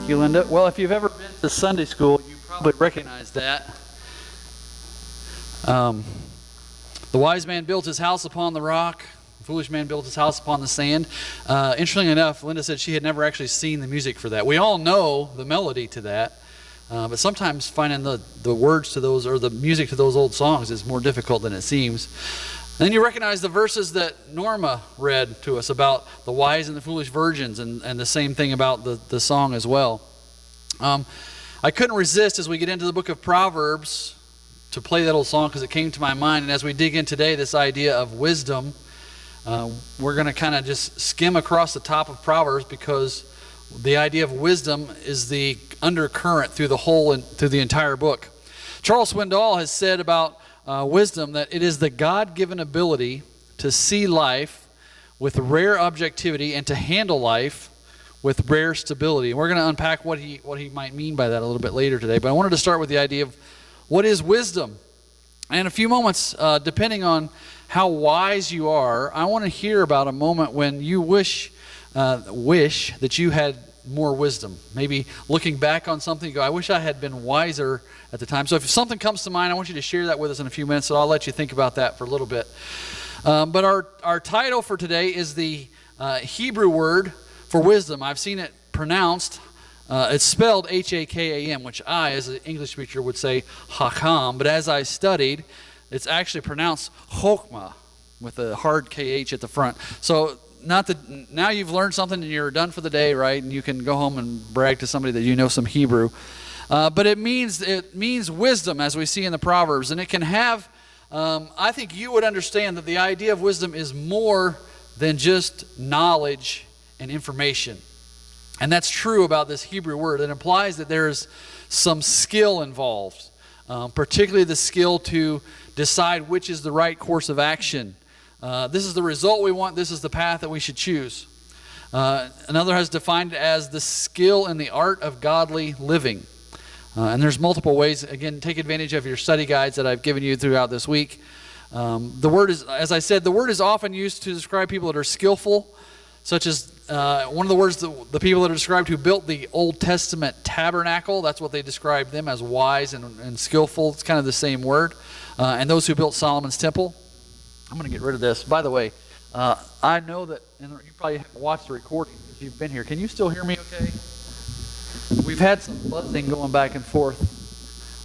Thank you, Linda. Well, if you've ever been to Sunday school, you probably recognize that. The wise man built his house upon the rock. The foolish man built his house upon the sand. Interestingly enough, Linda said she had never actually seen the music for that. We all know the melody to that, but sometimes finding the words to those or the music to those old songs is more difficult than it seems. And then you recognize the verses that Norma read to us about the wise and the foolish virgins, and the same thing about the song as well. I couldn't resist as we get into the book of Proverbs to play that old song because it came to my mind. And as we dig in today, this idea of wisdom, we're going to kind of just skim across the top of Proverbs because the idea of wisdom is the undercurrent through the entire book. Charles Swindoll has said about wisdom that it is the God-given ability to see life with rare objectivity and to handle life with rare stability. And we're going to unpack what he might mean by that a little bit later today. But I wanted to start with the idea of what is wisdom. And in a few moments, depending on how wise you are, I want to hear about a moment when you wish that you had more wisdom. Maybe looking back on something, you go, I wish I had been wiser at the time. So if something comes to mind, I want you to share that with us in a few minutes, so I'll let you think about that for a little bit. But our title for today is the Hebrew word for wisdom. I've seen it pronounced, it's spelled H-A-K-A-M, which I, as an English speaker, would say Hakam, but as I studied, it's actually pronounced Chokmah, with a hard K-H at the front. So now you've learned something and you're done for the day, right? And you can go home and brag to somebody that you know some Hebrew. But it means wisdom, as we see in the Proverbs. And it can have, I think you would understand that the idea of wisdom is more than just knowledge and information. And that's true about this Hebrew word. It implies that there's some skill involved, particularly the skill to decide which is the right course of action. This is the result we want. This is the path that we should choose. Another has defined it as the skill in the art of godly living. And there's multiple ways. Again, take advantage of your study guides that I've given you throughout this week. The word is, as I said, the word is often used to describe people that are skillful, such as one of the words, the people that are described who built the Old Testament tabernacle. That's what they described them as, wise and skillful. It's kind of the same word. And those who built Solomon's temple. I'm going to get rid of this. By the way, I know that, and you probably haven't watched the recording if you've been here. Can you still hear me okay? We've had some buzzing going back and forth.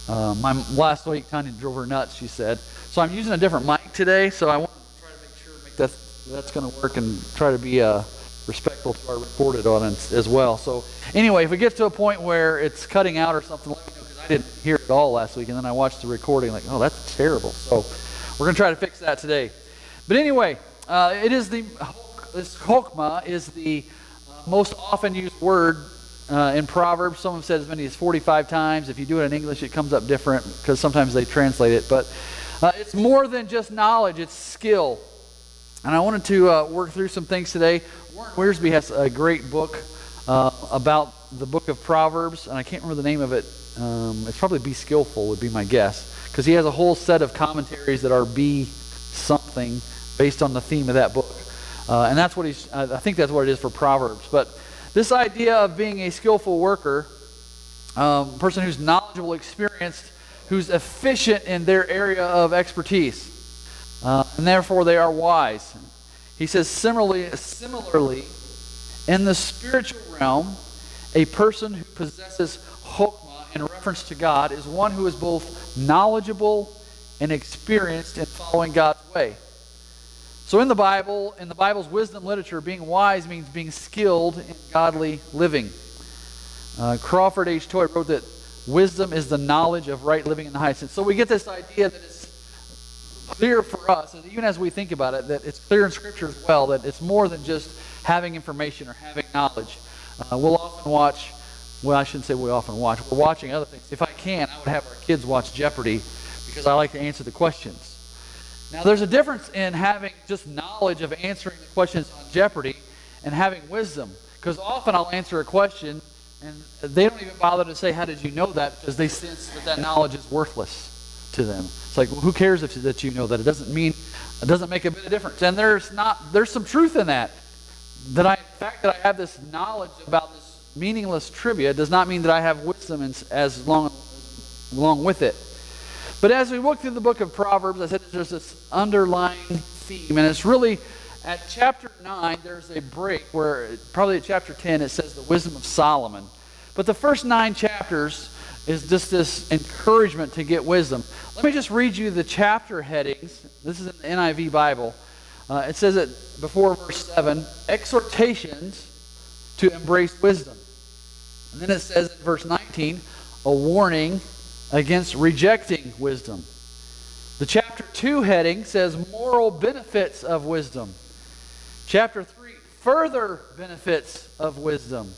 Last week, Tanya drove her nuts, she said. So I'm using a different mic today, so I want to try to make sure that's going to work and try to be respectful to our recorded audience as well. So anyway, if it gets to a point where it's cutting out or something, let me know, because I didn't hear it all last week, and then I watched the recording like, oh, that's terrible. So we're going to try to fix that today. But anyway, this chokmah is the most often used word in Proverbs. Some have said as many as 45 times. If you do it in English, it comes up different because sometimes they translate it. But it's more than just knowledge, it's skill. And I wanted to work through some things today. Warren Wiersbe has a great book about the book of Proverbs, and I can't remember the name of it. It's probably Be Skillful would be my guess, because he has a whole set of commentaries that are Be something based on the theme of that book. And that's what I think that's what it is for Proverbs. But this idea of being a skillful worker, person who's knowledgeable, experienced, who's efficient in their area of expertise, and therefore they are wise. He says similarly, in the spiritual realm, a person who possesses chokmah in reference to God is one who is both knowledgeable and experienced in following God's way. So in the Bible's wisdom literature, being wise means being skilled in godly living. Crawford H. Toy wrote that wisdom is the knowledge of right living in the highest sense. So we get this idea that it's clear for us, and even as we think about it, that it's clear in Scripture as well, that it's more than just having information or having knowledge. We'll often watch, well, I shouldn't say we often watch, we're watching other things. If I can, I would have our kids watch Jeopardy because I like to answer the questions. Now, there's a difference in having just knowledge of answering the questions on Jeopardy and having wisdom, because often I'll answer a question and they don't even bother to say, how did you know that? Because they sense that knowledge is worthless to them. It's like, well, who cares that you know that? It doesn't make a bit of difference. And there's some truth in that. The fact that I have this knowledge about this meaningless trivia does not mean that I have wisdom as along with it. But as we look through the book of Proverbs, I said there's this underlying theme, and it's really at chapter 9, there's a break where probably at chapter 10 it says the wisdom of Solomon. But the first 9 chapters is just this encouragement to get wisdom. Let me just read you the chapter headings. This is in the NIV Bible. It says it before verse 7, exhortations to embrace wisdom. And then it says in verse 19, a warning against rejecting wisdom. The chapter 2 heading says moral benefits of wisdom. Chapter 3, further benefits of wisdom.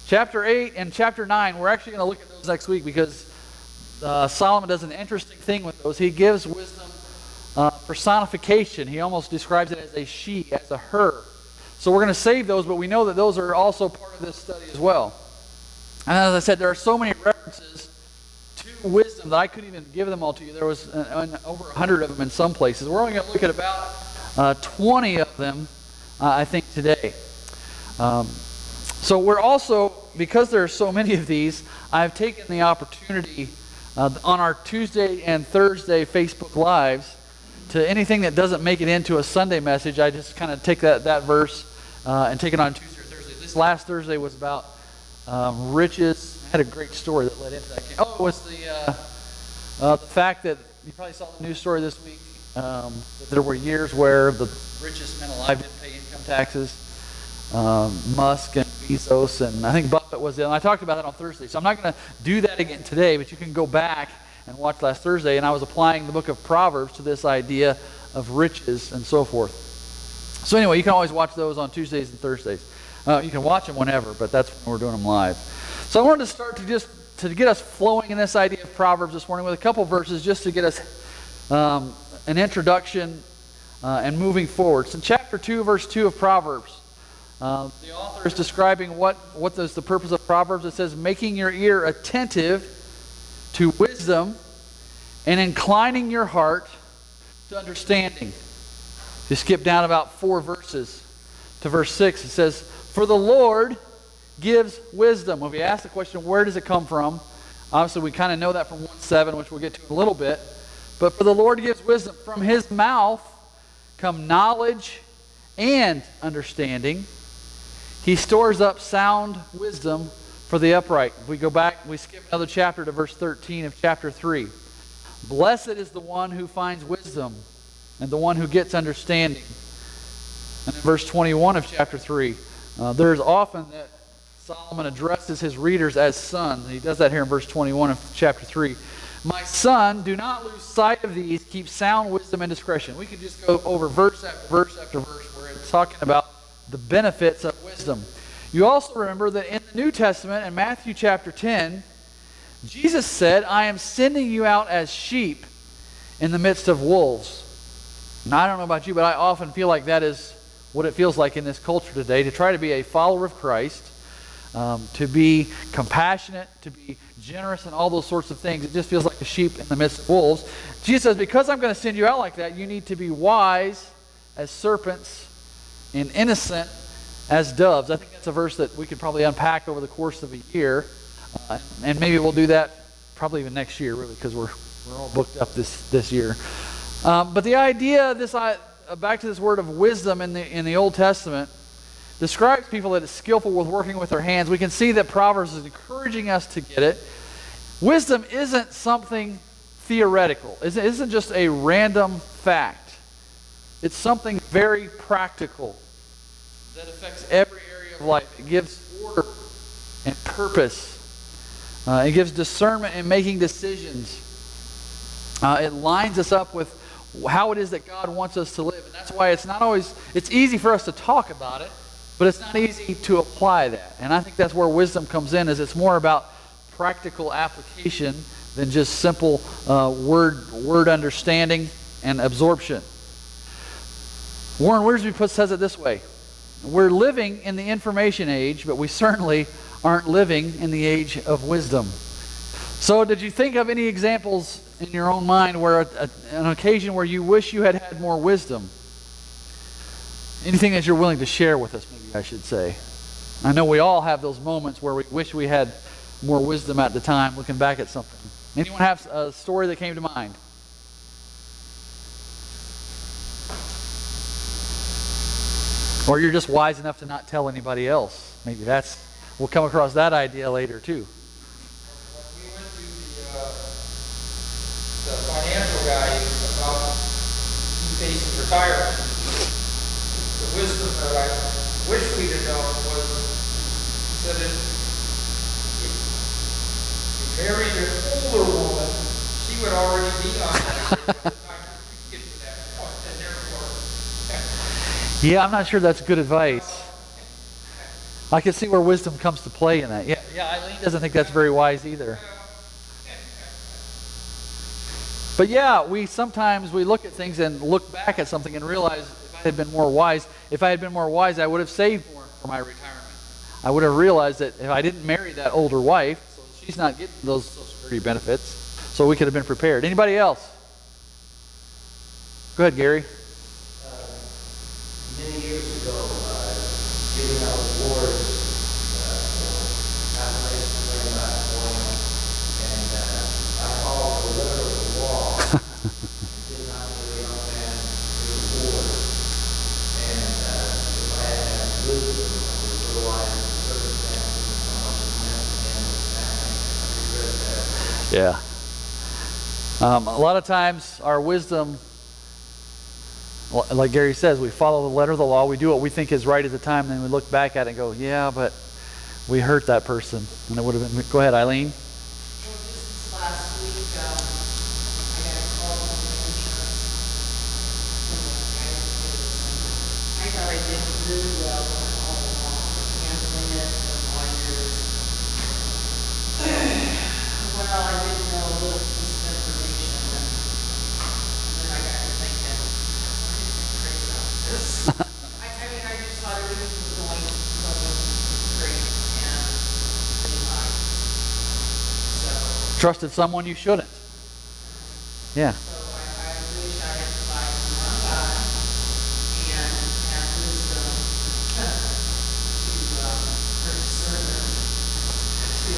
Chapter 8 and chapter 9, we're actually going to look at those next week because Solomon does an interesting thing with those. He gives wisdom personification. He almost describes it as a she, as a her. So we're going to save those, but we know that those are also part of this study as well. And as I said, there are so many references to wisdom that I couldn't even give them all to you. There was over 100 of them in some places. We're only going to look at about 20 of them, I think, today. So we're also, because there are so many of these, I've taken the opportunity on our Tuesday and Thursday Facebook Lives to anything that doesn't make it into a Sunday message. I just kind of take that verse and take it on Tuesday or Thursday. This last Thursday was about riches. I had a great story that led into that. Oh, it was the fact that you probably saw the news story this week that there were years where the richest men alive didn't pay income taxes. Musk and Bezos and I think Buffett was in. I talked about that on Thursday. So I'm not going to do that again today, but you can go back and watch last Thursday. And I was applying the book of Proverbs to this idea of riches and so forth. So anyway, you can always watch those on Tuesdays and Thursdays. You can watch them whenever, but that's when we're doing them live. So I wanted to start to get us flowing in this idea of Proverbs this morning with a couple verses just to get us an introduction and moving forward. So in chapter 2, verse 2 of Proverbs, the author is describing what is the purpose of Proverbs. It says, making your ear attentive to wisdom and inclining your heart to understanding. You skip down about 4 verses to verse 6. It says, for the Lord gives wisdom. When we ask the question, where does it come from? Obviously, we kind of know that from 1:7, which we'll get to in a little bit. But for the Lord gives wisdom. From his mouth come knowledge and understanding. He stores up sound wisdom for the upright. If we go back, we skip another chapter to verse 13 of chapter 3. Blessed is the one who finds wisdom and the one who gets understanding. And in verse 21 of chapter 3, there's often that Solomon addresses his readers as sons. He does that here in verse 21 of chapter 3. My son, do not lose sight of these. Keep sound wisdom and discretion. We could just go over verse after verse after verse where it's talking about the benefits of wisdom. You also remember that in the New Testament, in Matthew chapter 10, Jesus said, I am sending you out as sheep in the midst of wolves. Now, I don't know about you, but I often feel like that is what it feels like in this culture today, to try to be a follower of Christ, to be compassionate, to be generous, and all those sorts of things. It just feels like a sheep in the midst of wolves. Jesus says, because I'm going to send you out like that, you need to be wise as serpents and innocent as doves. I think that's a verse that we could probably unpack over the course of a year. And maybe we'll do that probably even next year, really, because we're all booked up this year. But the idea, back to this word of wisdom in the Old Testament, describes people that is skillful with working with their hands. We can see that Proverbs is encouraging us to get it. Wisdom isn't something theoretical. It isn't just a random fact. It's something very practical that affects every area of life. It gives order and purpose. It gives discernment in making decisions. It lines us up with how it is that God wants us to live. And that's why it's easy for us to talk about it, but it's not easy to apply that. And I think that's where wisdom comes in, is it's more about practical application than just simple word understanding and absorption. Warren Wiersbe says it this way: we're living in the information age, but we certainly aren't living in the age of wisdom. So did you think of any examples in your own mind where an occasion where you wish you had had more wisdom? Anything that you're willing to share with us, maybe I should say. I know we all have those moments where we wish we had more wisdom at the time, looking back at something. Anyone have a story that came to mind? Or you're just wise enough to not tell anybody else. Maybe we'll come across that idea later too. When we went to the financial guy about facing retirement, the wisdom that I wish we'd have known was, he said, if you married an older woman, she would already be on that by the time you get to that point, and therefore. Yeah, I'm not sure that's good advice. I can see where wisdom comes to play in that. Yeah, Eileen doesn't think that's very wise either. But yeah, sometimes we look at things and look back at something and realize if I had been more wise, I would have saved more for my retirement. I would have realized that if I didn't marry that older wife, so she's not getting those Social Security benefits, so we could have been prepared. Anybody else? Go ahead, Gary. Many years ago, giving out awards, compilation during my employment, and I followed the letter of the law and did not give a young man his award. And if I had had wisdom, I would realize the circumstances and how much it meant to him and his family. I regret that. Yeah. A lot of times our wisdom, like Gary says, we follow the letter of the law, we do what we think is right at the time, and then we look back at it and go, yeah, but we hurt that person. And it would have been, go ahead, Eileen. Well, just this last week, I got a call from the insurance. I thought I did really well all along, handling it for lawyers. Well, I didn't know a little piece of information, and then I got to thinking, why did I pray about this? I mean, I just thought everything was going great and being right. So. Trusted someone you shouldn't. Yeah. So I wish I had relied more on God and had wisdom for discernment to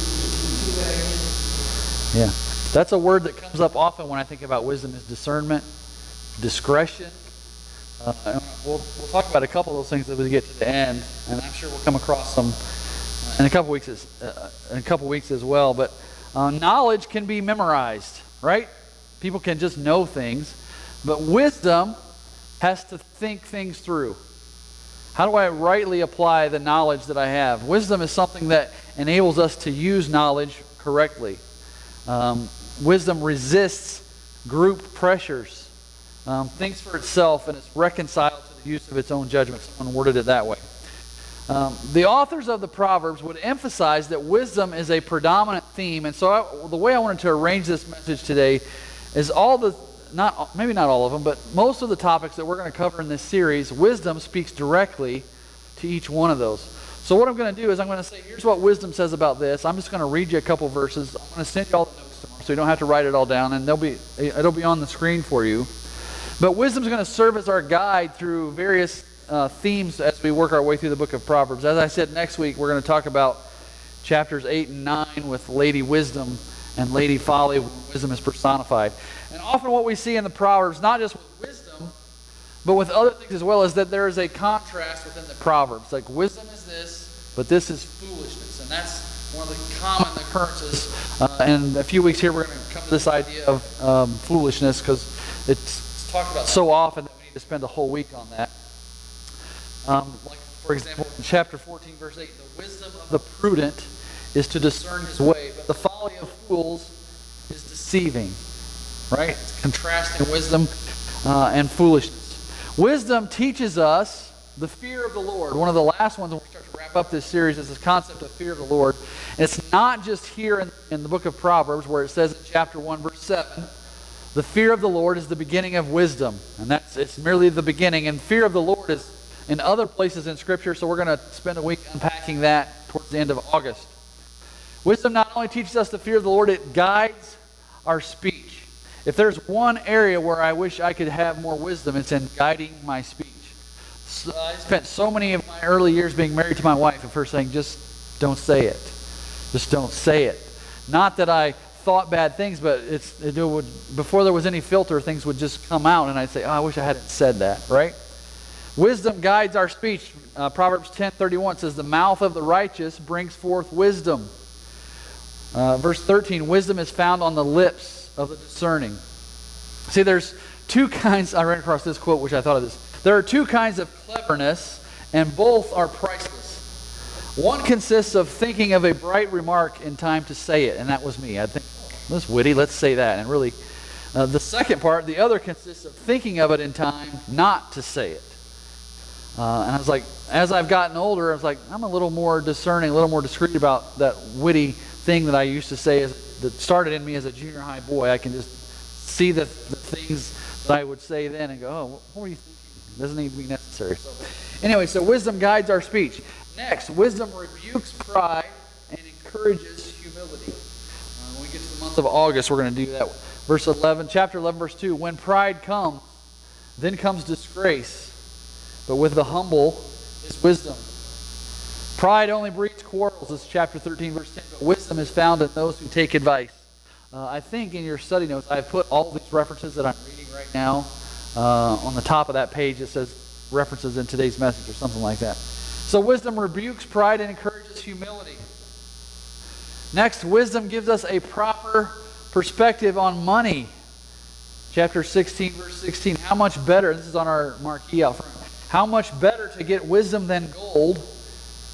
do what I needed to do. Yeah. That's a word that comes up often when I think about wisdom is discernment, discretion. We'll talk about a couple of those things as we get to the end, and I'm sure we'll come across some in a couple weeks as well. But knowledge can be memorized, right? People can just know things, but wisdom has to think things through. How do I rightly apply the knowledge that I have? Wisdom is something that enables us to use knowledge correctly. Wisdom resists group pressures, thinks for itself, and is reconciled to the use of its own judgment. Someone worded it that way. The authors of the Proverbs would emphasize that wisdom is a predominant theme, and so the way I wanted to arrange this message today is maybe not all of them, but most of the topics that we're going to cover in this series, wisdom speaks directly to each one of those. So what I'm going to do is I'm going to say, here's what wisdom says about this. I'm just going to read you a couple verses. I'm going to send you all the notes tomorrow, so you don't have to write it all down, and it'll be on the screen for you. But wisdom is going to serve as our guide through various themes as we work our way through the book of Proverbs. As I said, next week we're going to talk about chapters 8 and 9 with Lady Wisdom and Lady Folly, where wisdom is personified. And often what we see in the Proverbs, not just with wisdom, but with other things as well, is that there is a contrast within the Proverbs. Like wisdom is this, but this is foolishness. And that's one of the common occurrences. And a few weeks here we're going to come to this idea of foolishness, because it's talked about so often that we need to spend a whole week on that. Like, for example, in chapter 14, verse 8, the wisdom of the prudent is to discern his way, but the folly of fools is deceiving. Right? It's contrasting wisdom and foolishness. Wisdom teaches us the fear of the Lord. One of the last ones when we start to wrap up this series is this concept of fear of the Lord. And it's not just here in the book of Proverbs where it says in chapter 1, verse 7, the fear of the Lord is the beginning of wisdom. And it's merely the beginning. And fear of the Lord is in other places in Scripture, so we're going to spend a week unpacking that towards the end of August. Wisdom not only teaches us the fear of the Lord, it guides our speech. If there's one area where I wish I could have more wisdom, it's in guiding my speech. So I spent so many of my early years being married to my wife and first saying, just don't say it. Just don't say it. Not that I thought bad things, but it would, before there was any filter, things would just come out, and I'd say, oh, I wish I hadn't said that, right? Wisdom guides our speech. Proverbs 10:31 says, the mouth of the righteous brings forth wisdom. Verse 13, wisdom is found on the lips of the discerning. See, there's two kinds, I ran across this quote, which I thought of this. There are two kinds of cleverness, and both are priceless. One consists of thinking of a bright remark in time to say it, and that was me. I think, that's witty, let's say that. And really, the second part, the other consists of thinking of it in time not to say it. And I was like, as I've gotten older, I was like, I'm a little more discerning, a little more discreet about that witty thing that I used to say that started in me as a junior high boy. I can just see the things that I would say then and go, oh, what were you thinking? It doesn't need to be necessary. So, anyway, so wisdom guides our speech. Next, wisdom rebukes pride and encourages humility. When we get to the month of August, we're going to do that. Verse 11, chapter 11, verse 2. When pride comes, then comes disgrace, but with the humble is wisdom. Pride only breeds quarrels. This is chapter 13, verse 10. But wisdom is found in those who take advice. I think in your study notes, I've put all these references that I'm reading right now on the top of that page. It says references in today's message or something like that. So wisdom rebukes pride and encourages humility. Next, wisdom gives us a proper perspective on money. Chapter 16, verse 16. How much better, this is on our marquee out front, how much better to get wisdom than gold,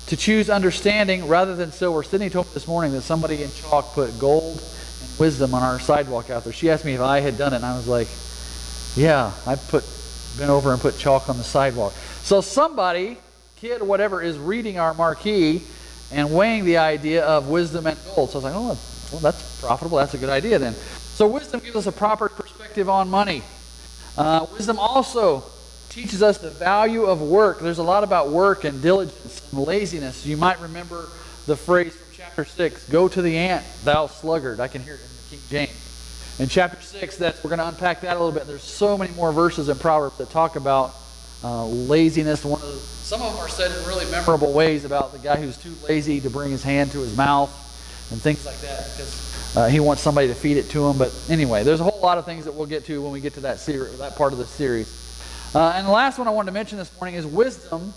to choose understanding rather than silver. Sydney told me this morning that somebody in chalk put gold and wisdom on our sidewalk out there. She asked me if I had done it, and I was like, yeah, I been over and put chalk on the sidewalk. So somebody, kid or whatever, is reading our marquee and weighing the idea of wisdom and gold. So I was like, oh, well, that's profitable. That's a good idea then. So wisdom gives us a proper perspective on money. Wisdom also teaches us the value of work. There's a lot about work and diligence and laziness. You might remember the phrase from chapter 6, go to the ant, thou sluggard. I can hear it in the King James. In chapter 6, we're going to unpack that a little bit. There's so many more verses in Proverbs that talk about laziness. Some of them are said in really memorable ways about the guy who's too lazy to bring his hand to his mouth and things like that because he wants somebody to feed it to him. But anyway, there's a whole lot of things that we'll get to when we get to that part of the series. And the last one I wanted to mention this morning is wisdom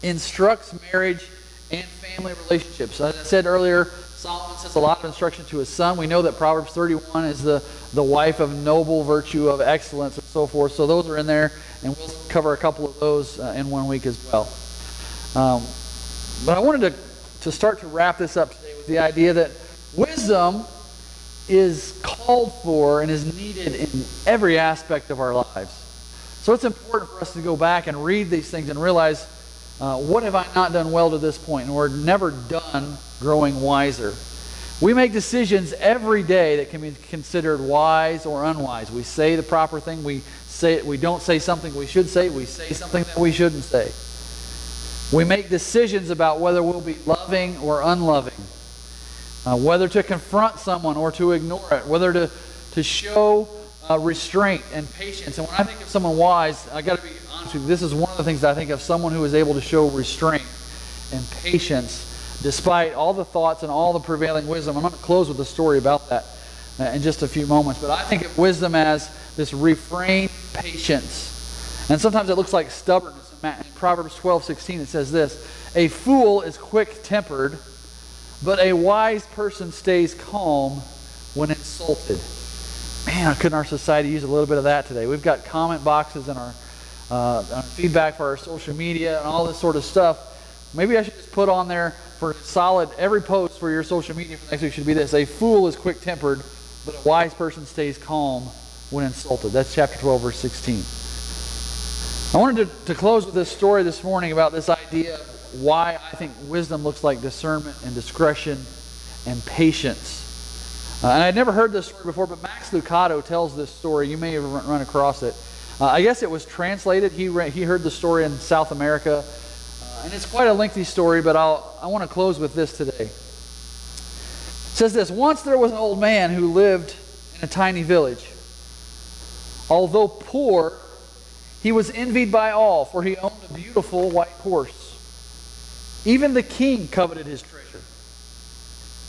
instructs marriage and family relationships. As I said earlier, Solomon says a lot of instruction to his son. We know that Proverbs 31 is the wife of noble virtue, of excellence, and so forth. So those are in there, and we'll cover a couple of those in 1 week as well. But I wanted to start to wrap this up today with the idea that wisdom is called for and is needed in every aspect of our lives. So it's important for us to go back and read these things and realize, what have I not done well to this point? And we're never done growing wiser. We make decisions every day that can be considered wise or unwise. We say the proper thing. We don't say something we should say. We say something that we shouldn't say. We make decisions about whether we'll be loving or unloving, whether to confront someone or to ignore it, whether to show restraint and patience. And when I think of someone wise, I got to be honest with you, this is one of the things that I think of someone who is able to show restraint and patience despite all the thoughts and all the prevailing wisdom. I'm going to close with a story about that in just a few moments. But I think of wisdom as this refrained patience. And sometimes it looks like stubbornness. In Proverbs 12:16 it says this, a fool is quick-tempered, but a wise person stays calm when insulted. Man, couldn't our society use a little bit of that today? We've got comment boxes and our feedback for our social media and all this sort of stuff. Maybe I should just put on there for solid, every post for your social media for next week should be this, a fool is quick-tempered, but a wise person stays calm when insulted. That's chapter 12, verse 16. I wanted to close with this story this morning about this idea of why I think wisdom looks like discernment and discretion and patience. And I'd never heard this story before, but Max Lucado tells this story. You may have run across it. I guess it was translated. He heard the story in South America. And it's quite a lengthy story, but I want to close with this today. It says this, once there was an old man who lived in a tiny village. Although poor, he was envied by all, for he owned a beautiful white horse. Even the king coveted his treasure.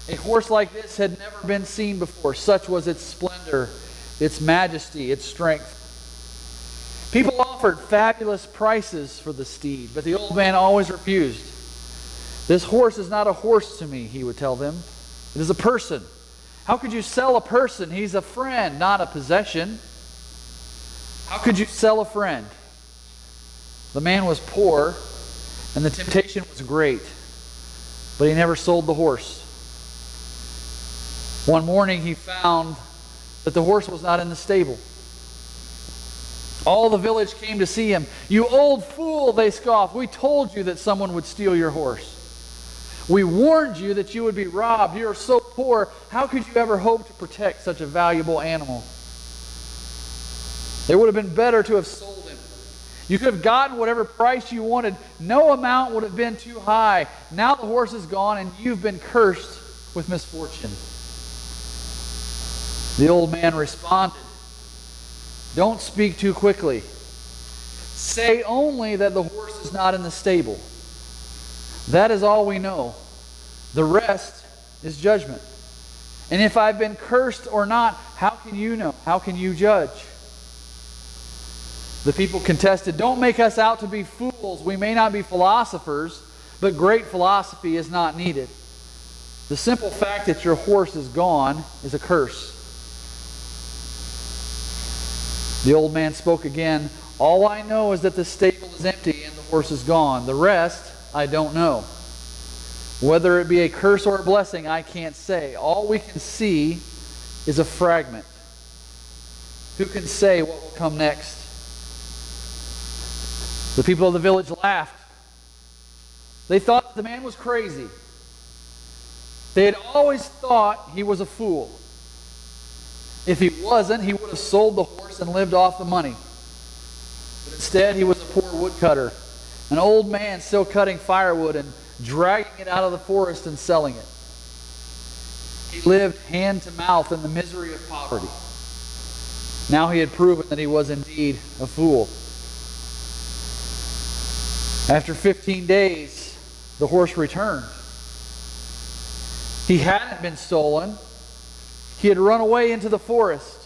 A horse like this had never been seen before. Such was its splendor, its majesty, its strength. People offered fabulous prices for the steed, but the old man always refused. This horse is not a horse to me, he would tell them. It is a person. How could you sell a person? He's a friend, not a possession. How could you sell a friend? The man was poor, and the temptation was great, but he never sold the horse. One morning he found that the horse was not in the stable. All the village came to see him. "You old fool," they scoffed. "We told you that someone would steal your horse. We warned you that you would be robbed. You are so poor. How could you ever hope to protect such a valuable animal? It would have been better to have sold him. You could have gotten whatever price you wanted. No amount would have been too high. Now the horse is gone and you've been cursed with misfortune." The old man responded, "Don't speak too quickly. Say only that the horse is not in the stable. That is all we know. The rest is judgment. And if I've been cursed or not, how can you know? How can you judge?" The people contested, "Don't make us out to be fools. We may not be philosophers, but great philosophy is not needed. The simple fact that your horse is gone is a curse." The old man spoke again. "All I know is that the stable is empty and the horse is gone. The rest, I don't know. Whether it be a curse or a blessing, I can't say. All we can see is a fragment. Who can say what will come next?" The people of the village laughed. They thought the man was crazy. They had always thought he was a fool. If he wasn't, he would have sold the horse and lived off the money. But instead, he was a poor woodcutter, an old man still cutting firewood and dragging it out of the forest and selling it. He lived hand to mouth in the misery of poverty. Now he had proven that he was indeed a fool. After 15 days, the horse returned. He hadn't been stolen. He had run away into the forest.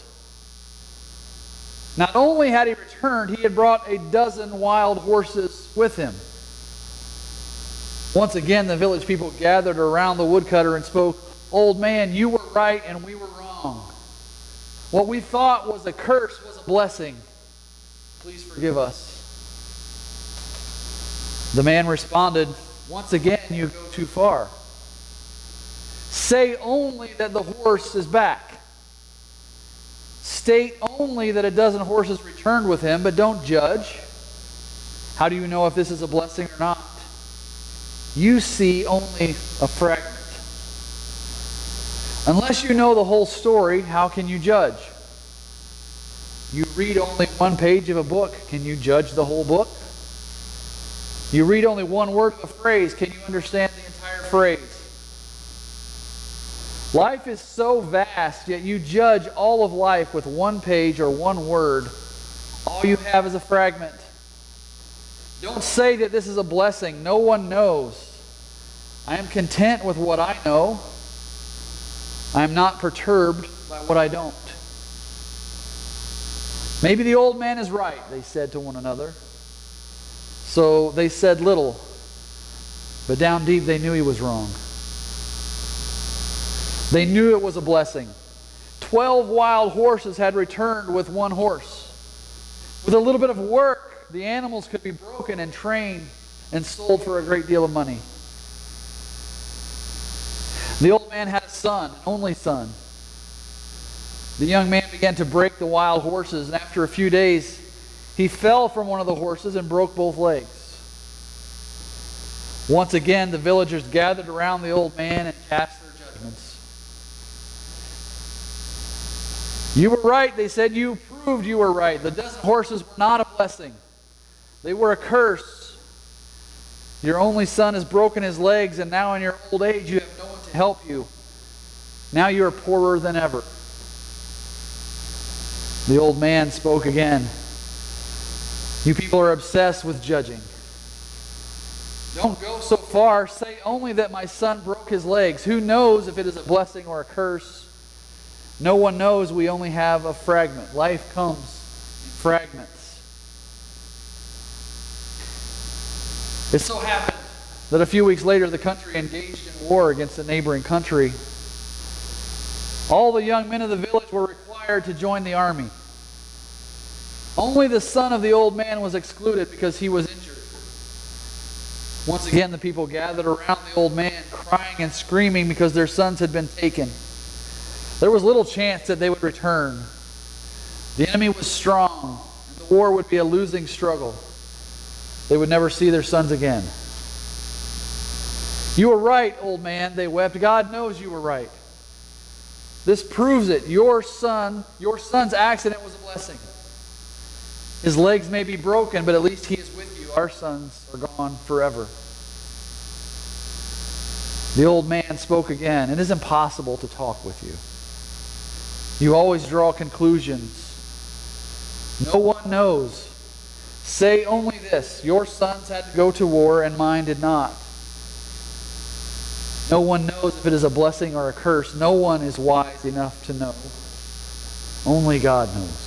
Not only had he returned, he had brought a dozen wild horses with him. Once again, the village people gathered around the woodcutter and spoke, "Old man, you were right and we were wrong. What we thought was a curse was a blessing. Please forgive us." The man responded, "Once again, you go too far. Say only that the horse is back. State only that a dozen horses returned with him, but don't judge. How do you know if this is a blessing or not? You see only a fragment. Unless you know the whole story, how can you judge? You read only one page of a book. Can you judge the whole book? You read only one word of a phrase. Can you understand the entire phrase? Life is so vast, yet you judge all of life with one page or one word. All you have is a fragment. Don't say that this is a blessing. No one knows. I am content with what I know. I am not perturbed by what I don't." "Maybe the old man is right," they said to one another. So they said little, but down deep they knew he was wrong. They knew it was a blessing. 12 wild horses had returned with one horse. With a little bit of work, the animals could be broken and trained and sold for a great deal of money. The old man had a son, an only son. The young man began to break the wild horses, and after a few days, he fell from one of the horses and broke both legs. Once again, the villagers gathered around the old man and cast their judgments. "You were right," they said. "You proved you were right. The dozen horses were not a blessing. They were a curse. Your only son has broken his legs, and now in your old age you have no one to help you. Now you are poorer than ever." The old man spoke again. "You people are obsessed with judging. Don't go so far. Say only that my son broke his legs. Who knows if it is a blessing or a curse? No one knows. We only have a fragment. Life comes in fragments. It so happened that a few weeks later the country engaged in war against a neighboring country. All the young men of the village were required to join the army. Only the son of the old man was excluded because he was injured. Once again, the people gathered around the old man, crying and screaming because their sons had been taken. There was little chance that they would return. The enemy was strong, and the war would be a losing struggle. They would never see their sons again. You were right, old man, they wept. God knows you were right. This proves it. Your son's accident was a blessing. His legs may be broken, but at least he is with you. Our sons are gone forever. The old man spoke again. It is impossible to talk with you. You always draw conclusions. No one knows. Say only this: your sons had to go to war and mine did not. No one knows if it is a blessing or a curse. No one is wise enough to know. Only God knows.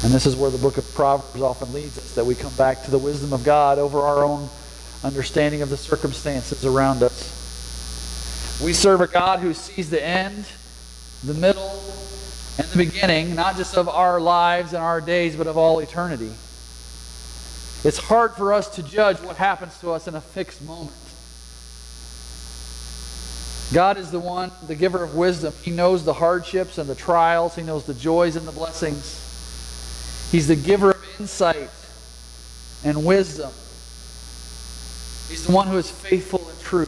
And this is where the book of Proverbs often leads us, that we come back to the wisdom of God over our own understanding of the circumstances around us. We serve a God who sees the end, the middle, and the beginning, not just of our lives and our days, but of all eternity. It's hard for us to judge what happens to us in a fixed moment. God is the one, the giver of wisdom. He knows the hardships and the trials. He knows the joys and the blessings. He's the giver of insight and wisdom. He's the one who is faithful and true.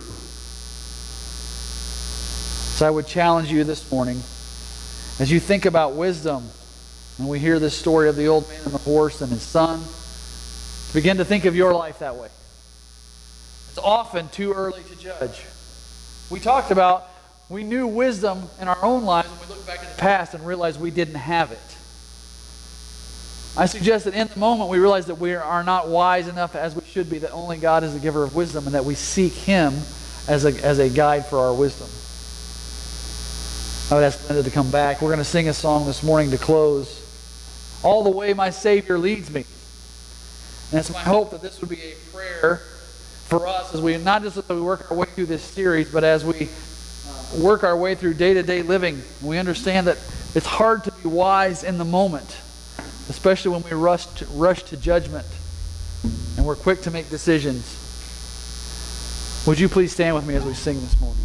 So I would challenge you this morning, as you think about wisdom, and we hear this story of the old man and the horse and his son, to begin to think of your life that way. It's often too early to judge. We talked about, we knew wisdom in our own lives when we look back at the past and realized we didn't have it. I suggest that in the moment we realize that we are not wise enough as we should be, that only God is the giver of wisdom, and that we seek Him as a guide for our wisdom. I would ask Linda to come back. We're going to sing a song this morning to close. All the way my Savior leads me. And it's my hope that this would be a prayer for us, as we, not just as we work our way through this series, but as we work our way through day-to-day living. We understand that it's hard to be wise in the moment, especially when we rush to judgment and we're quick to make decisions. Would you please stand with me as we sing this morning?